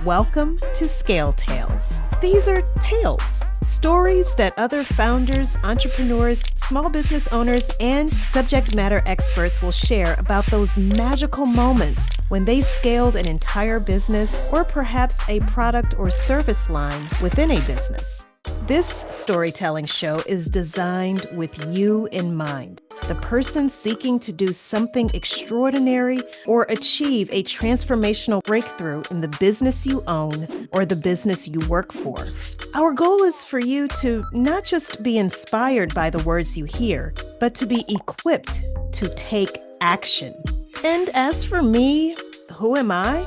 Welcome to Scale Tales. These are tales, stories that other founders, entrepreneurs, small business owners, and subject matter experts will share about those magical moments when they scaled an entire business or perhaps a product or service line within a business. This storytelling show is designed with you in mind, the person seeking to do something extraordinary or achieve a transformational breakthrough in the business you own or the business you work for. Our goal is for you to not just be inspired by the words you hear, but to be equipped to take action. And as for me, who am I?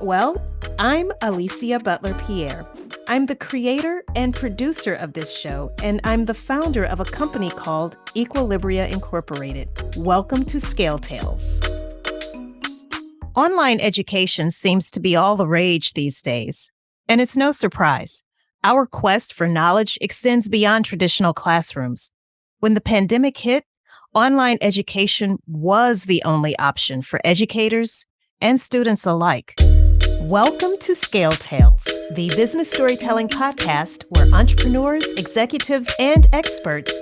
Well, I'm Alicia Butler-Pierre. I'm the creator and producer of this show, and I'm the founder of a company called Equilibria Incorporated. Welcome to Scale Tales. Online education seems to be all the rage these days, and it's no surprise. Our quest for knowledge extends beyond traditional classrooms. When the pandemic hit, online education was the only option for educators and students alike. Welcome to Scale Tales, the business storytelling podcast where entrepreneurs, executives, and experts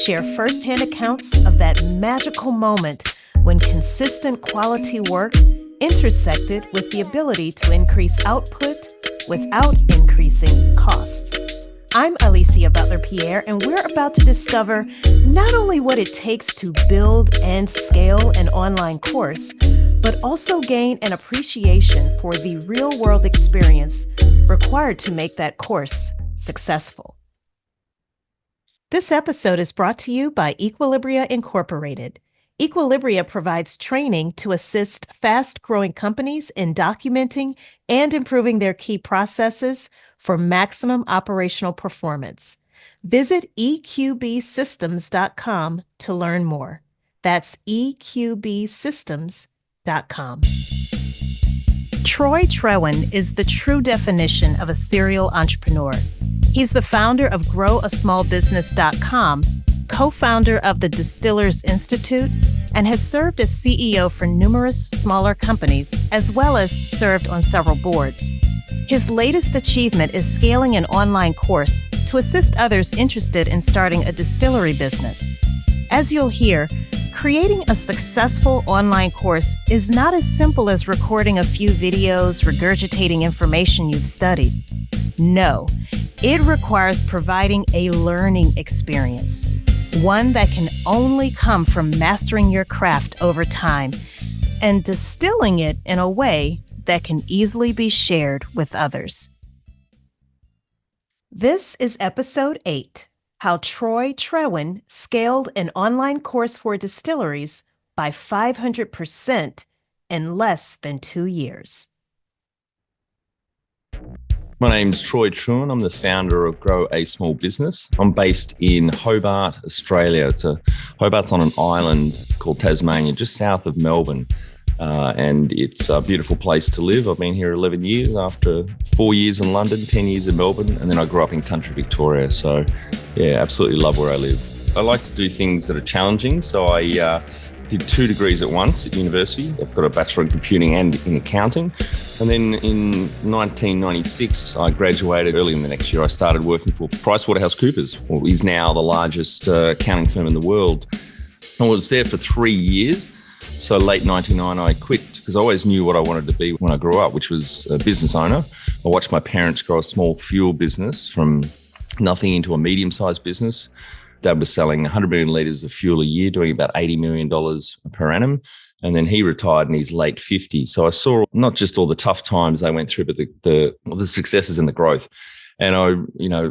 share firsthand accounts of that magical moment when consistent quality work intersected with the ability to increase output without increasing costs. I'm Alicia Butler-Pierre, and we're about to discover not only what it takes to build and scale an online course, but also gain an appreciation for the real-world experience required to make that course successful. This episode is brought to you by Equilibria Incorporated. Equilibria provides training to assist fast-growing companies in documenting and improving their key processes for maximum operational performance. Visit eqbsystems.com to learn more. That's eqbsystems.com. Troy Trewin is the true definition of a serial entrepreneur. He's the founder of GrowASmallBusiness.com, co-founder of the Distilleries Institute, and has served as CEO for numerous smaller companies, as well as served on several boards. His latest achievement is scaling an online course to assist others interested in starting a distillery business. As you'll hear, creating a successful online course is not as simple as recording a few videos, regurgitating information you've studied. No, it requires providing a learning experience, one that can only come from mastering your craft over time and distilling it in a way that can easily be shared with others. This is episode 8, How Troy Trewin Scaled an Online Course for Distilleries by 500% in less than 2 years. My name's Troy Trewin. I'm the founder of Grow a Small Business. I'm based in Hobart, Australia. Hobart's on an island called Tasmania, just south of Melbourne. And it's a beautiful place to live. I've been here 11 years after 4 years in London, 10 years in Melbourne, and then I grew up in country Victoria. So yeah, absolutely love where I live. I like to do things that are challenging. So I did 2 degrees at once at university. I've got a bachelor in computing and in accounting. And then in 1996, I graduated. Early in the next year, I started working for PricewaterhouseCoopers, or is now the largest accounting firm in the world. I was there for 3 years. So late 99, I quit because I always knew what I wanted to be when I grew up, which was a business owner. I watched my parents grow a small fuel business from nothing into a medium-sized business. Dad was selling 100 million litres of fuel a year, doing about $80 million per annum. And then he retired in his late 50s. So I saw not just all the tough times they went through, but the successes and the growth. And I,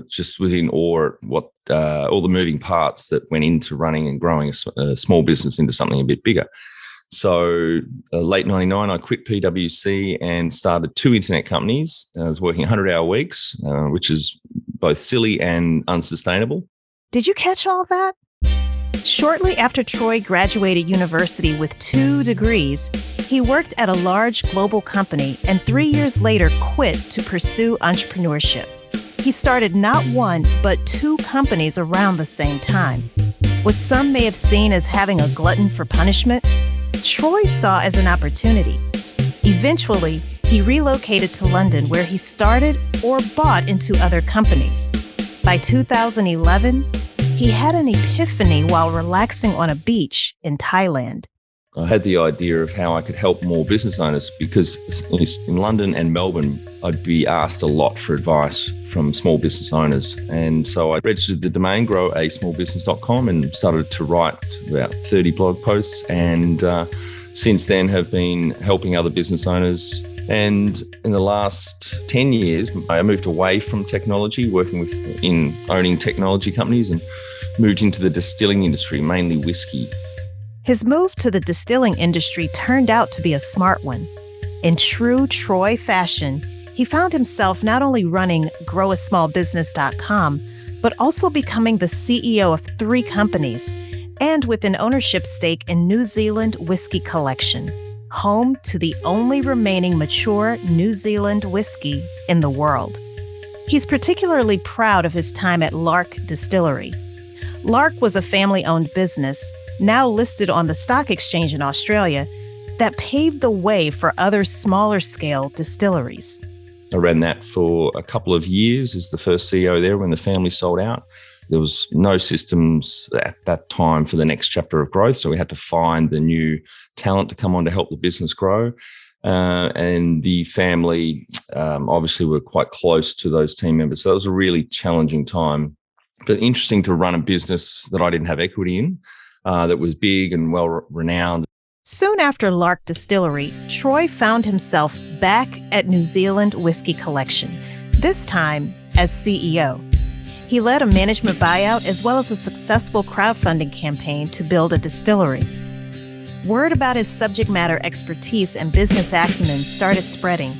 just was in awe at what all the moving parts that went into running and growing a small business into something a bit bigger. So late 99, I quit PwC and started 2 internet companies. I was working 100-hour weeks, which is both silly and unsustainable. Did you catch all of that? Shortly after Troy graduated university with 2 degrees, he worked at a large global company and 3 years later quit to pursue entrepreneurship. He started not 1, but 2 companies around the same time. What some may have seen as having a glutton for punishment, Troy saw as an opportunity. Eventually, He relocated to London, where he started or bought into other companies. By 2011, he had an epiphany while relaxing on a beach in Thailand. I had the idea of how I could help more business owners because in London and Melbourne, I'd be asked a lot for advice from small business owners. And so I registered the domain growasmallbusiness.com and started to write about 30 blog posts. And since then have been helping other business owners. And in the last 10 years, I moved away from technology, working in owning technology companies, and moved into the distilling industry, mainly whiskey. His move to the distilling industry turned out to be a smart one. In true Troy fashion, he found himself not only running growasmallbusiness.com, but also becoming the CEO of 3 companies and with an ownership stake in New Zealand Whisky Collection, home to the only remaining mature New Zealand whiskey in the world. He's particularly proud of his time at Lark Distillery. Lark was a family-owned business, now listed on the stock exchange in Australia, that paved the way for other smaller-scale distilleries. I ran that for a couple of years as the first CEO there when the family sold out. There was no systems at that time for the next chapter of growth, so we had to find the new talent to come on to help the business grow. And the family obviously were quite close to those team members, so it was a really challenging time, but interesting to run a business that I didn't have equity in, that was big and well-renowned. Soon after Lark Distillery, Troy found himself back at New Zealand Whisky Collection, this time as CEO. He led a management buyout as well as a successful crowdfunding campaign to build a distillery. Word about his subject matter expertise and business acumen started spreading,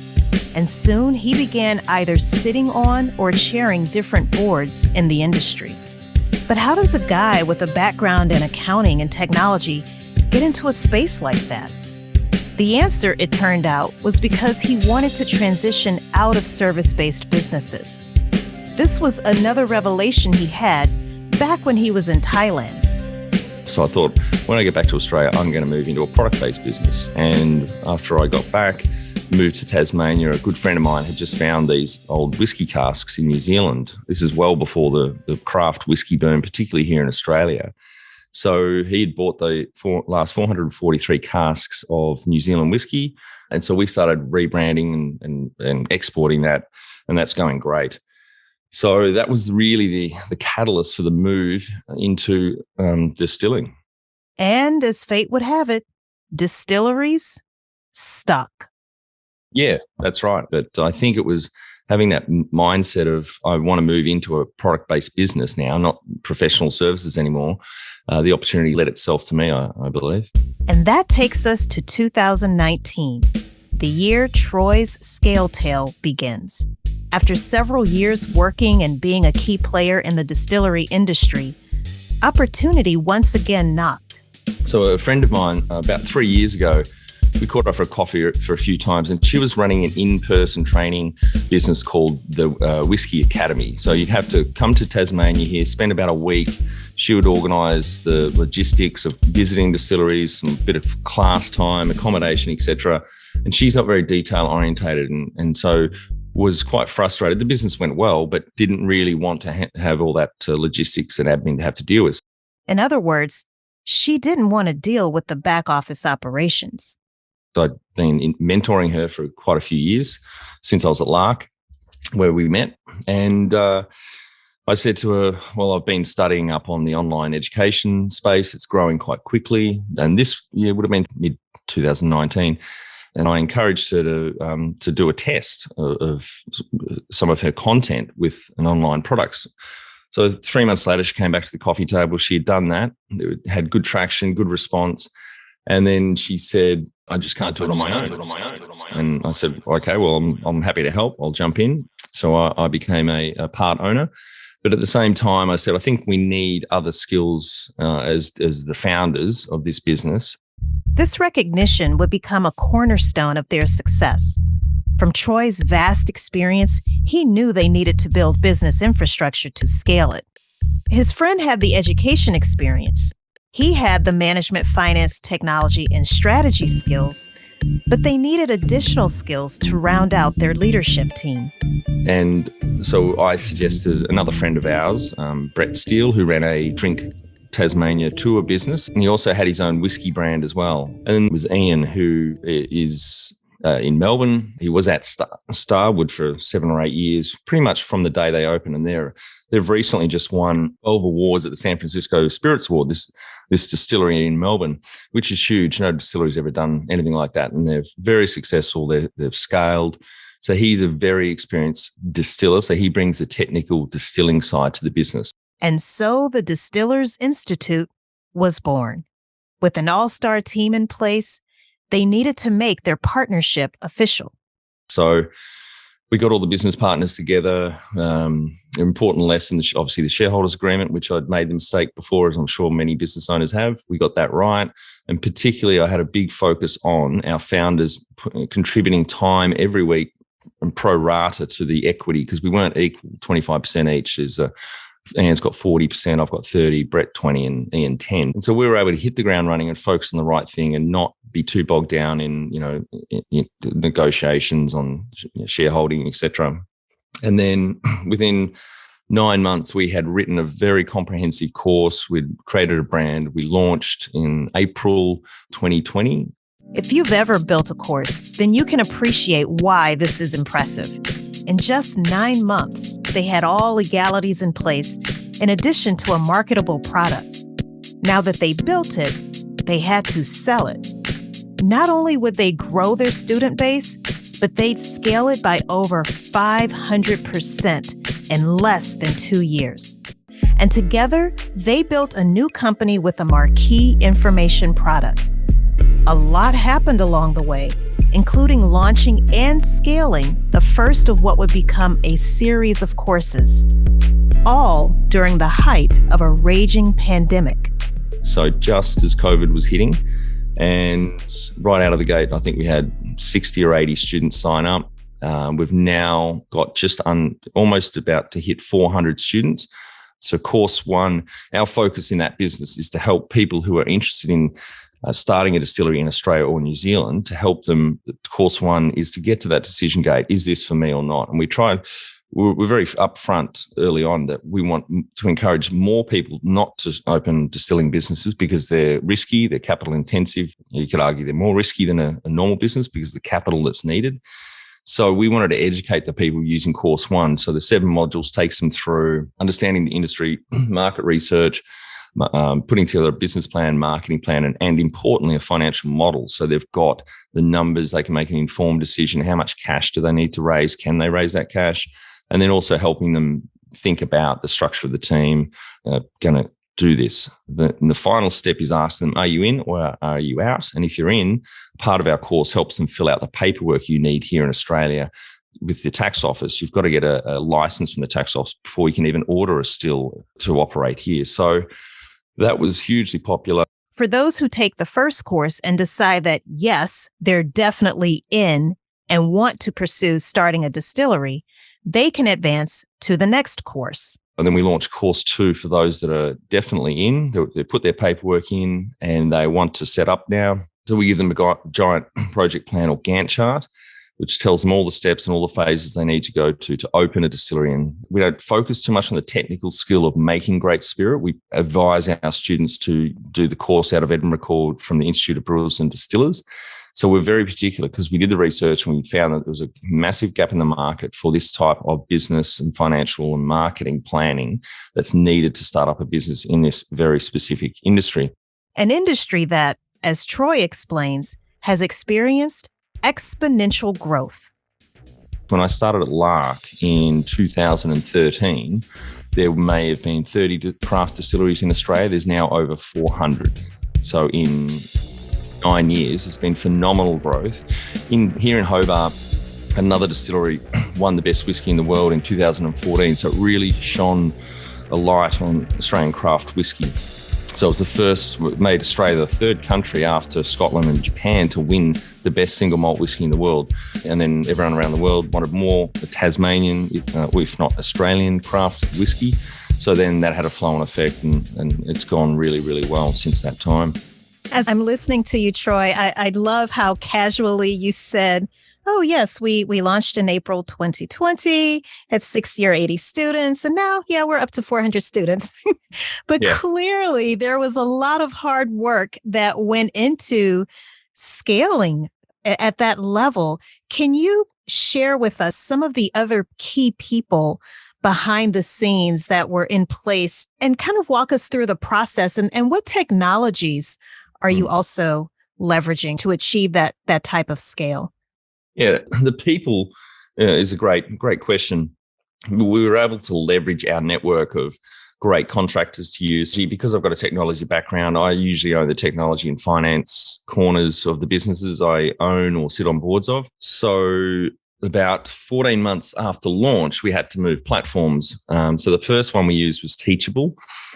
and soon he began either sitting on or chairing different boards in the industry. But how does a guy with a background in accounting and technology get into a space like that? The answer, it turned out, was because he wanted to transition out of service-based businesses. This was another revelation he had back when he was in Thailand. So I thought, when I get back to Australia, I'm going to move into a product-based business. And after I got back, moved to Tasmania, a good friend of mine had just found these old whiskey casks in New Zealand. This is well before the craft whiskey boom, particularly here in Australia. So he had bought the last 443 casks of New Zealand whiskey. And so we started rebranding and exporting that, and that's going great. So that was really the catalyst for the move into distilling. And as fate would have it, Distilleries stuck. Yeah, that's right. But I think it was having that mindset of I want to move into a product-based business now, not professional services anymore. The opportunity led itself to me, I believe. And that takes us to 2019, the year Troy's scale tale begins. After several years working and being a key player in the distillery industry, opportunity once again knocked. So a friend of mine, about 3 years ago, we caught her for a coffee for a few times, and she was running an in-person training business called the Whisky Academy. So you'd have to come to Tasmania here, spend about a week. She would organise the logistics of visiting distilleries, some bit of class time, accommodation, etc. And she's not very detail-orientated, and so was quite frustrated. The business went well, but didn't really want to have all that logistics and admin to have to deal with. In other words, she didn't want to deal with the back office operations. So I'd been mentoring her for quite a few years since I was at Lark, where we met. And I said to her, well, I've been studying up on the online education space. It's growing quite quickly. And this year would have been mid-2019. And I encouraged her to do a test of some of her content with an online products. So 3 months later, she came back to the coffee table. She had done that. It had good traction, good response. And then she said, I just can't do it on my own. And I said, okay, well, I'm happy to help. I'll jump in. So I became a part owner. But at the same time, I said, I think we need other skills as the founders of this business. This recognition would become a cornerstone of their success. From Troy's vast experience, he knew they needed to build business infrastructure to scale it. His friend had the education experience. He had the management, finance, technology, and strategy skills But they needed additional skills to round out their leadership team. And so I suggested another friend of ours, Brett Steele, who ran a Drink Tasmania tour business. And he also had his own whiskey brand as well. And it was Ian, who is in Melbourne. He was at Starwood for 7 or 8 years, pretty much from the day they opened. And they've recently just won 12 awards at the San Francisco Spirits Award, this distillery in Melbourne, which is huge. No distillery's ever done anything like that. And they're very successful. They've scaled. So he's a very experienced distiller. So he brings the technical distilling side to the business. And so the Distillers Institute was born. With an all-star team in place, they needed to make their partnership official. So we got all the business partners together. An important lesson, obviously the shareholders agreement, which I'd made the mistake before, as I'm sure many business owners have. We got that right. And particularly, I had a big focus on our founders contributing time every week and pro rata to the equity, because we weren't equal, 25% each. Ian's got 40%, I've got 30, Brett 20, and Ian 10. And so we were able to hit the ground running and focus on the right thing and not be too bogged down in negotiations on shareholding, etc. And then within 9 months, we had written a very comprehensive course. We'd created a brand. We launched in April 2020. If you've ever built a course, then you can appreciate why this is impressive. In just 9 months, they had all legalities in place, in addition to a marketable product. Now that they built it, they had to sell it. Not only would they grow their student base, but they'd scale it by over 500% in less than 2 years. And together, they built a new company with a marquee information product. A lot happened along the way, including launching and scaling the first of what would become a series of courses, all during the height of a raging pandemic. So just as COVID was hitting, and right out of the gate, I think we had 60 or 80 students sign up. We've now got just almost about to hit 400 students. So course one, our focus in that business is to help people who are interested in starting a distillery in Australia or New Zealand, to help them. Course one is to get to that decision gate. Is this for me or not? And we're very upfront early on that we want to encourage more people not to open distilling businesses because they're risky, they're capital intensive. You could argue they're more risky than a normal business because of the capital that's needed. So we wanted to educate the people using course one. So the 7 modules takes them through understanding the industry, market research, putting together a business plan, marketing plan, and importantly, a financial model. So they've got the numbers, they can make an informed decision. How much cash do they need to raise? Can they raise that cash? And then also helping them think about the structure of the team, going to do this. The final step is ask them, are you in or are you out? And if you're in, part of our course helps them fill out the paperwork you need here in Australia. With the tax office, you've got to get a license from the tax office before you can even order a still to operate here. So that was hugely popular. For those who take the first course and decide that, yes, they're definitely in and want to pursue starting a distillery, they can advance to the next course. And then we launched course 2 for those that are definitely in. They put their paperwork in and they want to set up now. So we give them a giant project plan or Gantt chart, which tells them all the steps and all the phases they need to go to open a distillery. And we don't focus too much on the technical skill of making great spirit. We advise our students to do the course out of Edinburgh called from the Institute of Brewers and Distillers. So we're very particular because we did the research and we found that there was a massive gap in the market for this type of business and financial and marketing planning that's needed to start up a business in this very specific industry. An industry that, as Troy explains, has experienced exponential growth. When I started at Lark in 2013, there may have been 30 craft distilleries in Australia. There's now over 400. So in 9 years, it's been phenomenal growth. Here in Hobart, another distillery won the best whiskey in the world in 2014. So it really shone a light on Australian craft whiskey. So it was the first, made Australia the 3rd country after Scotland and Japan to win the best single malt whiskey in the world. And then everyone around the world wanted more Tasmanian, if not Australian craft whiskey. So then that had a flow-on effect and it's gone really, really well since that time. As I'm listening to you, Troy, I love how casually you said, oh, yes, we launched in April 2020, had 60 or 80 students, and now, yeah, we're up to 400 students. But clearly, there was a lot of hard work that went into scaling at that level. Can you share with us some of the other key people behind the scenes that were in place and kind of walk us through the process and what technologies are you also leveraging to achieve that type of scale? Yeah, the people is a great question. We were able to leverage our network of great contractors to use. Because I've got a technology background, I usually own the technology and finance corners of the businesses I own or sit on boards of. So about 14 months after launch, we had to move platforms. So the first one we used was Teachable,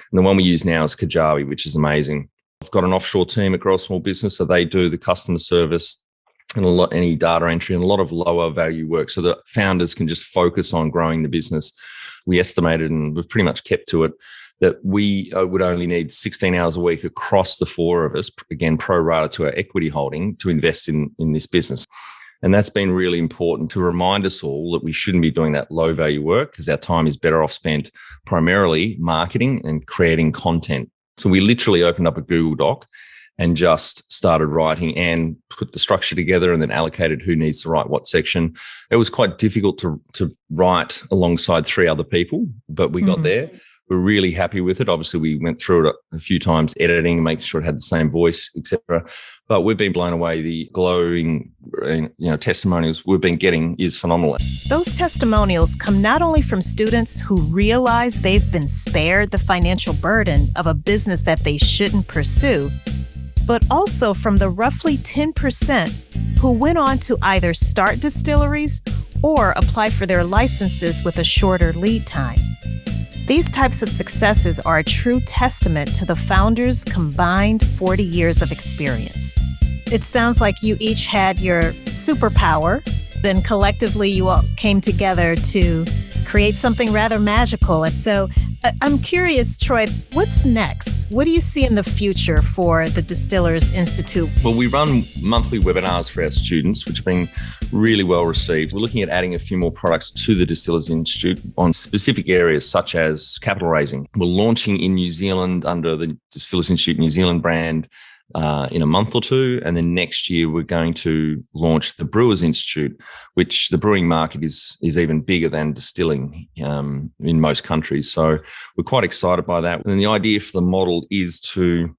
and the one we use now is Kajabi, which is amazing. I've got an offshore team at Grow a Small Business, so they do the customer service and any data entry and a lot of lower value work so that founders can just focus on growing the business. We estimated, and we've pretty much kept to it, that we would only need 16 hours a week across the four of us, again, pro rata to our equity holding, to invest in this business. And that's been really important to remind us all that we shouldn't be doing that low value work because our time is better off spent primarily marketing and creating content. So we literally opened up a Google Doc and just started writing and put the structure together and then allocated who needs to write what section. It was quite difficult to write alongside three other people, but we got there. We're really happy with it. Obviously, we went through it a few times, editing, making sure it had the same voice, etc. But we've been blown away. The glowing, testimonials we've been getting is phenomenal. Those testimonials come not only from students who realize they've been spared the financial burden of a business that they shouldn't pursue, but also from the roughly 10% who went on to either start distilleries or apply for their licenses with a shorter lead time. These types of successes are a true testament to the founders' combined 40 years of experience. It sounds like you each had your superpower, then collectively you all came together to create something rather magical. And so I'm curious, Troy, what's next? What do you see in the future for the Distillers Institute? Well, we run monthly webinars for our students, which have been really well received. We're looking at adding a few more products to the Distillers Institute on specific areas such as capital raising. We're launching in New Zealand under the Distillers Institute New Zealand brand in a month or two. And then next year, we're going to launch the Brewers Institute, which the brewing market is even bigger than distilling in most countries. So we're quite excited by that. And the idea for the model is to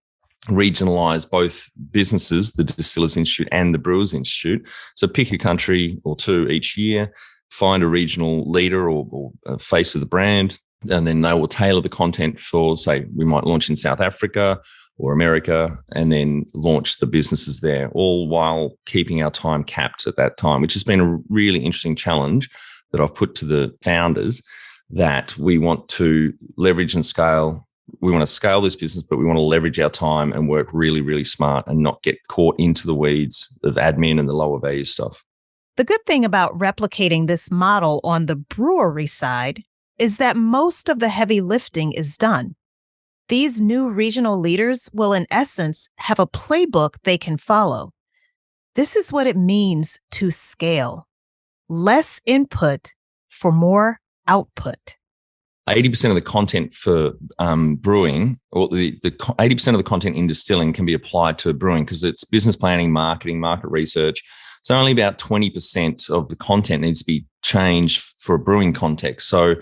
regionalize both businesses, the Distillers Institute and the Brewers Institute. So pick a country or two each year, find a regional leader or a face of the brand, and then they will tailor the content for, say, we might launch in South Africa or America, and then launch the businesses there, all while keeping our time capped at that time, which has been a really interesting challenge that I've put to the founders, that we want to leverage and scale. We want to scale this business, but we want to leverage our time and work really, really smart and not get caught into the weeds of admin and the lower value stuff. The good thing about replicating this model on the brewery side is that most of the heavy lifting is done. These new regional leaders will, in essence, have a playbook they can follow. This is what it means to scale. Less input for more output. 80% of the content for brewing, or the 80% of the content in distilling can be applied to brewing because it's business planning, marketing, market research. So only about 20% of the content needs to be changed for a brewing context. So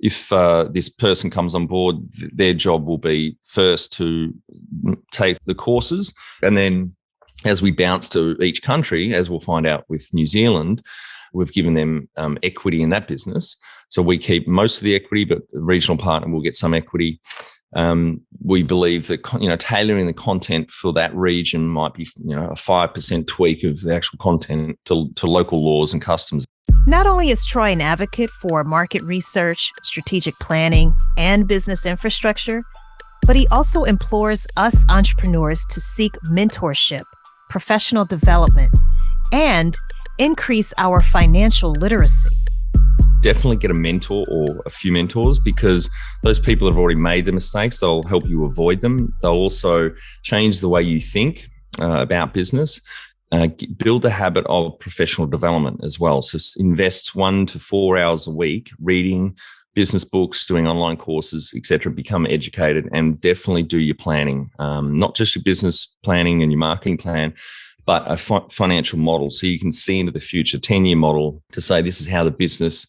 if this person comes on board, their job will be first to take the courses. And then as we bounce to each country, as we'll find out with New Zealand, we've given them equity in that business. So we keep most of the equity, but the regional partner will get some equity. We believe that tailoring the content for that region might be a 5% tweak of the actual content to local laws and customs. Not only is Troy an advocate for market research, strategic planning, and business infrastructure, but he also implores us entrepreneurs to seek mentorship, professional development, and increase our financial literacy. definitely get a mentor or a few mentors, because those people have already made the mistakes. They'll help you avoid them. They'll also change the way you think about business. Build a habit of professional development as well. So invest 1 to 4 hours a week reading business books, doing online courses, etc. Become educated, and definitely do your planning, not just your business planning and your marketing plan, but a financial model, so you can see into the future, 10-year model to say this is how the business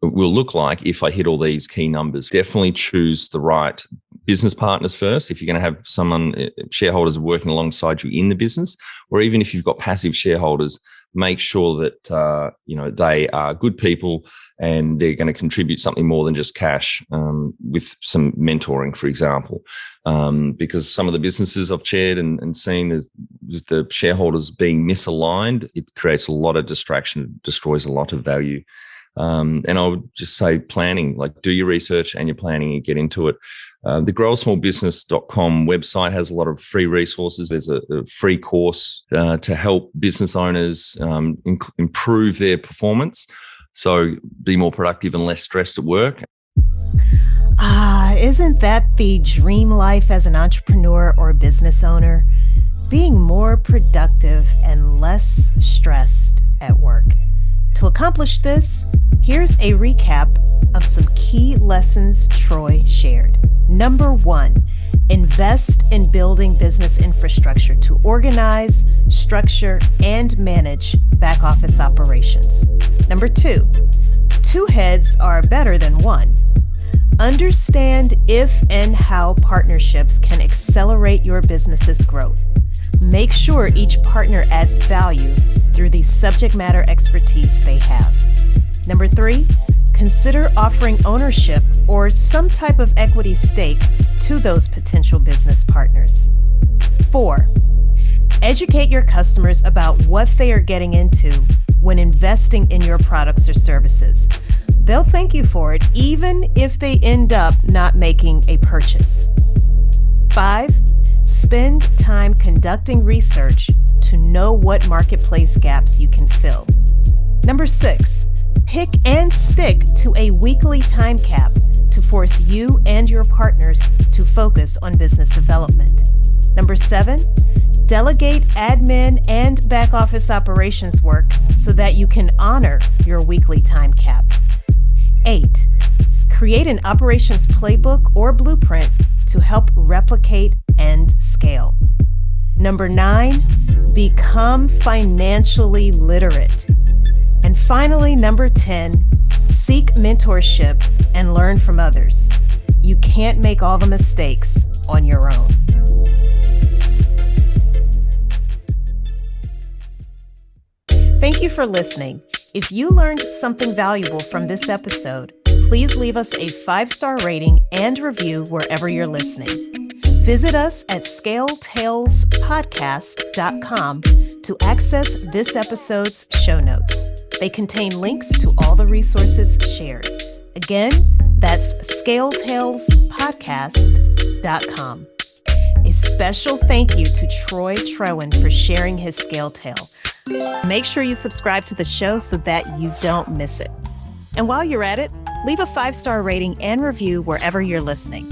will look like if I hit all these key numbers. Definitely choose the right business partners first. If you're going to have shareholders working alongside you in the business, or even if you've got passive shareholders, make sure that they are good people and they're going to contribute something more than just cash, with some mentoring, for example. Because some of the businesses I've chaired and seen with the shareholders being misaligned, it creates a lot of distraction, destroys a lot of value. And I would just say planning, like do your research and your planning and get into it. The growasmallbusiness.com website has a lot of free resources. There's a free course to help business owners improve their performance, so be more productive and less stressed at work. Isn't that the dream life as an entrepreneur or business owner? Being more productive and less stressed at work. To accomplish this, here's a recap of some key lessons Troy shared. Number 1, invest in building business infrastructure to organize, structure, and manage back office operations. Number 2, 2 heads are better than 1. Understand if and how partnerships can accelerate your business's growth. Make sure each partner adds value through the subject matter expertise they have. Number 3, consider offering ownership or some type of equity stake to those potential business partners. 4, educate your customers about what they are getting into when investing in your products or services. They'll thank you for it, even if they end up not making a purchase. 5, spend time conducting research to know what marketplace gaps you can fill. Number 6, pick and stick to a weekly time cap to force you and your partners to focus on business development. Number 7, delegate admin and back office operations work so that you can honor your weekly time cap. 8, create an operations playbook or blueprint to help replicate and scale. Number 9, become financially literate. And finally, number 10, seek mentorship and learn from others. You can't make all the mistakes on your own. Thank you for listening. If you learned something valuable from this episode, please leave us a 5-star rating and review wherever you're listening. Visit us at scaleTalesPodcast.com to access this episode's show notes. They contain links to all the resources shared. Again, that's scaleTalesPodcast.com. A special thank you to Troy Trewin for sharing his Scale Tale. Make sure you subscribe to the show so that you don't miss it. And while you're at it, leave a 5-star rating and review wherever you're listening.